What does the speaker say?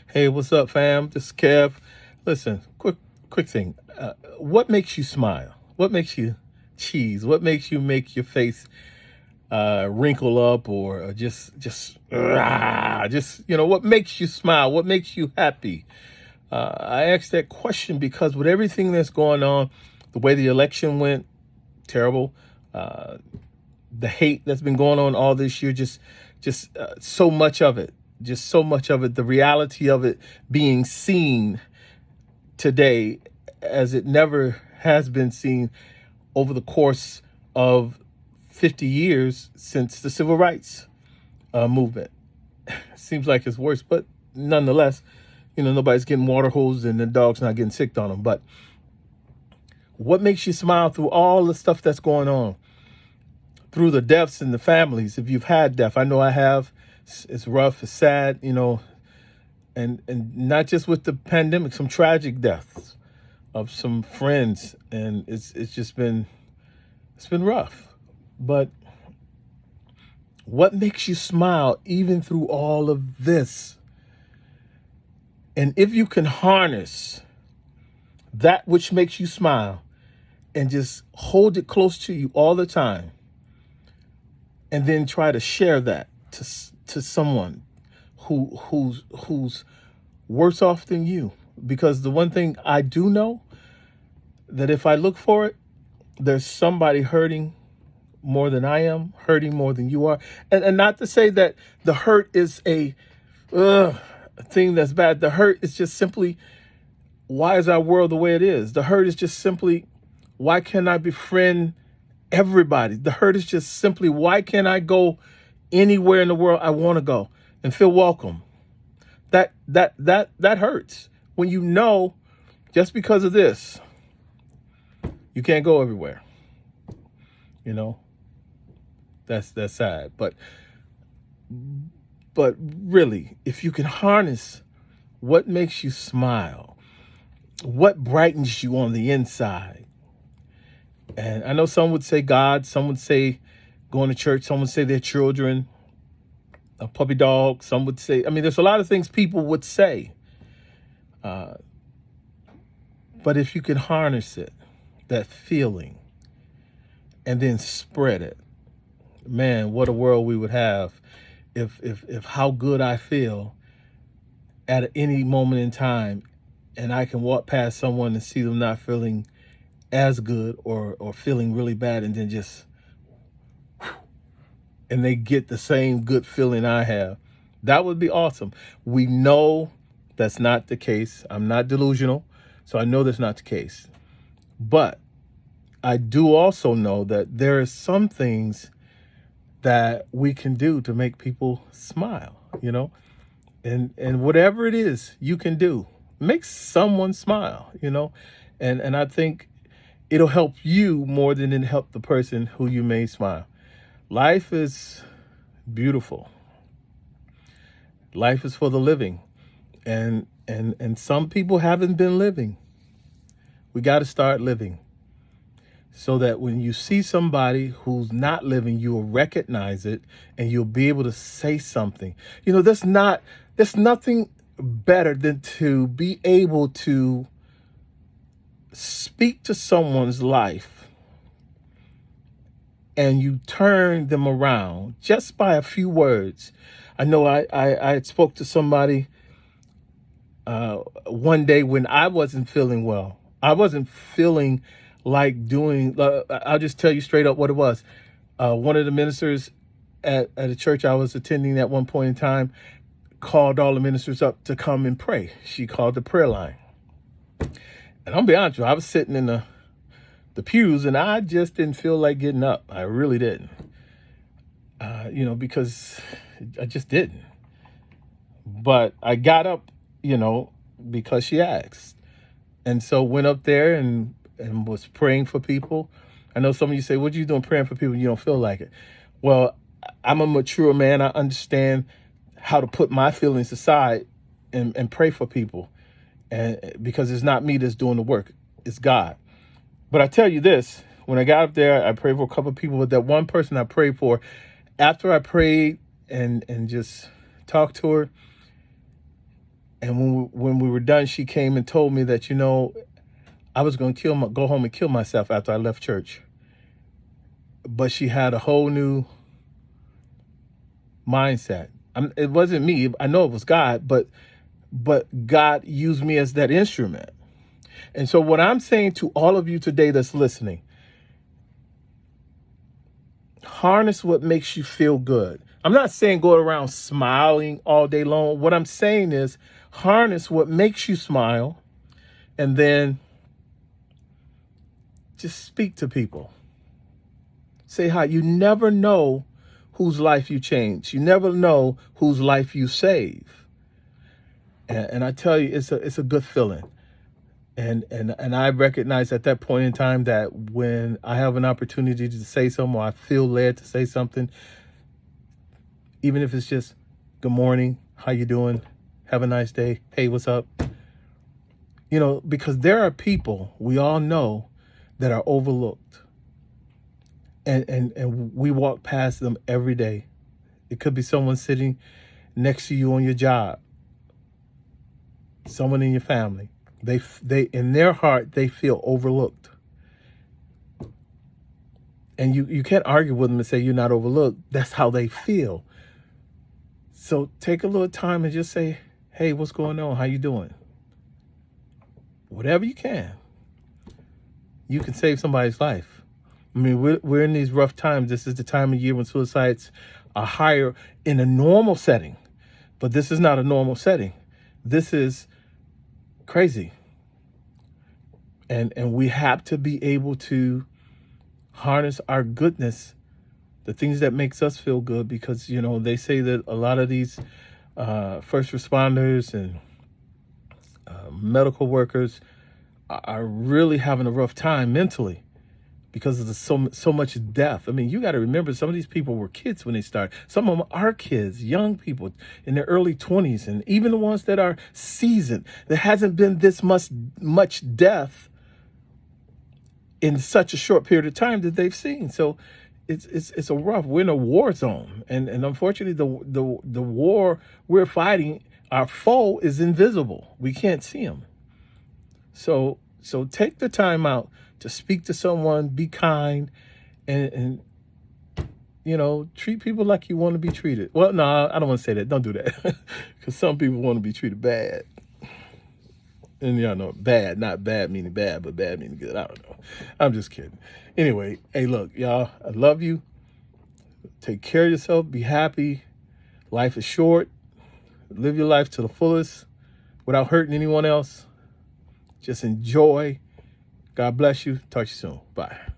Hey, what's up, fam? This is Kev. Listen, quick thing. What makes you smile? What makes you cheese? What makes you make your face wrinkle up, or just what makes you smile? What makes you happy? I asked that question because with everything that's going on, the way the election went, terrible. Uh, the hate that's been going on all this year, just so much of it, just so much of it. The reality of it being seen today as it never has been seen over the course of 50 years since the civil rights movement. Seems like it's worse, but nonetheless, nobody's getting water hosed and the dog's not getting sick on them. But what makes you smile through all the stuff that's going on, through the deaths in the families? If you've had death, I know I have. It's rough, it's sad, and not just with the pandemic, some tragic deaths of some friends, and it's been rough. But what makes you smile even through all of this? And if you can harness that which makes you smile and just hold it close to you all the time, and then try to share that to someone who's worse off than you. Because the one thing I do know, that if I look for it, there's somebody hurting more than I am, hurting more than you are. And not to say that the hurt is a thing that's bad. The hurt is just simply, why is our world the way it is? The hurt is just simply, why can't I befriend everybody? The hurt is just simply, why can't I go anywhere in the world I want to go and feel welcome? That hurts when you know just because of this you can't go everywhere. That's sad. But really, if you can harness what makes you smile, what brightens you on the inside. And I know some would say God, some would say going to church, some would say their children, a puppy dog, some would say, there's a lot of things people would say. But if you can harness it, that feeling, and then spread it, man, what a world we would have if how good I feel at any moment in time, and I can walk past someone and see them not feeling as good or feeling really bad, and then and they get the same good feeling I have. That would be awesome. We know that's not the case. I'm not delusional, so I know that's not the case. But I do also know that there are some things that we can do to make people smile, and whatever it is you can do, make someone smile, and I think it'll help you more than it help the person who you made smile. Life is beautiful. Life is for the living, and some people haven't been living. We got to start living, so that when you see somebody who's not living, you'll recognize it and you'll be able to say something. There's nothing better than to be able to speak to someone's life and you turn them around just by a few words. I know I spoke to somebody one day when I wasn't feeling well. I wasn't feeling like doing, I'll just tell you straight up what it was. One of the ministers at a church I was attending at one point in time called all the ministers up to come and pray. She called the prayer line. And I'll be honest with you, I was sitting in the pews and I just didn't feel like getting up. I really didn't. Because I just didn't. But I got up, because she asked. And so went up there and was praying for people. I know some of you say, what are you doing praying for people? You don't feel like it. Well, I'm a mature man. I understand how to put my feelings aside and pray for people. And because it's not me that's doing the work, it's God. But I tell you this, when I got up there, I prayed for a couple of people, but that one person I prayed for, after I prayed and just talked to her, And when we were done, she came and told me that, I was going to go home and kill myself after I left church. But she had a whole new mindset. It wasn't me. I know it was God, but God used me as that instrument. And so what I'm saying to all of you today that's listening, harness what makes you feel good. I'm not saying go around smiling all day long. What I'm saying is harness what makes you smile, and then just speak to people. Say hi. You never know whose life you change. You never know whose life you save. And I tell you, it's a good feeling. And I recognize at that point in time that when I have an opportunity to say something, or I feel led to say something, even if it's just good morning, how you doing? Have a nice day. Hey, what's up? Because there are people we all know that are overlooked. And we walk past them every day. It could be someone sitting next to you on your job, someone in your family. They in their heart, they feel overlooked. And you can't argue with them and say you're not overlooked. That's how they feel. So take a little time and just say, hey, what's going on? How you doing? Whatever you can. You can save somebody's life. I mean, we're in these rough times. This is the time of year when suicides are higher in a normal setting. But this is not a normal setting. This is crazy. And we have to be able to harness our goodness, the things that makes us feel good, because, they say that a lot of these first responders and medical workers are really having a rough time mentally because of so much death. I mean, you got to remember, some of these people were kids when they started. Some of them are kids, young people in their early 20s, and even the ones that are seasoned. There hasn't been this much death in such a short period of time that they've seen. So it's a rough. We're in a war zone, and unfortunately, the war we're fighting, our foe is invisible. We can't see him. So take the time out to speak to someone, be kind, and treat people like you want to be treated. Well, no, I don't want to say that. Don't do that, because some people want to be treated bad. And y'all know, bad, not bad meaning bad, but bad meaning good. I don't know. I'm just kidding. Anyway, hey, look, y'all, I love you. Take care of yourself. Be happy. Life is short. Live your life to the fullest without hurting anyone else. Just enjoy. God bless you. Talk to you soon. Bye.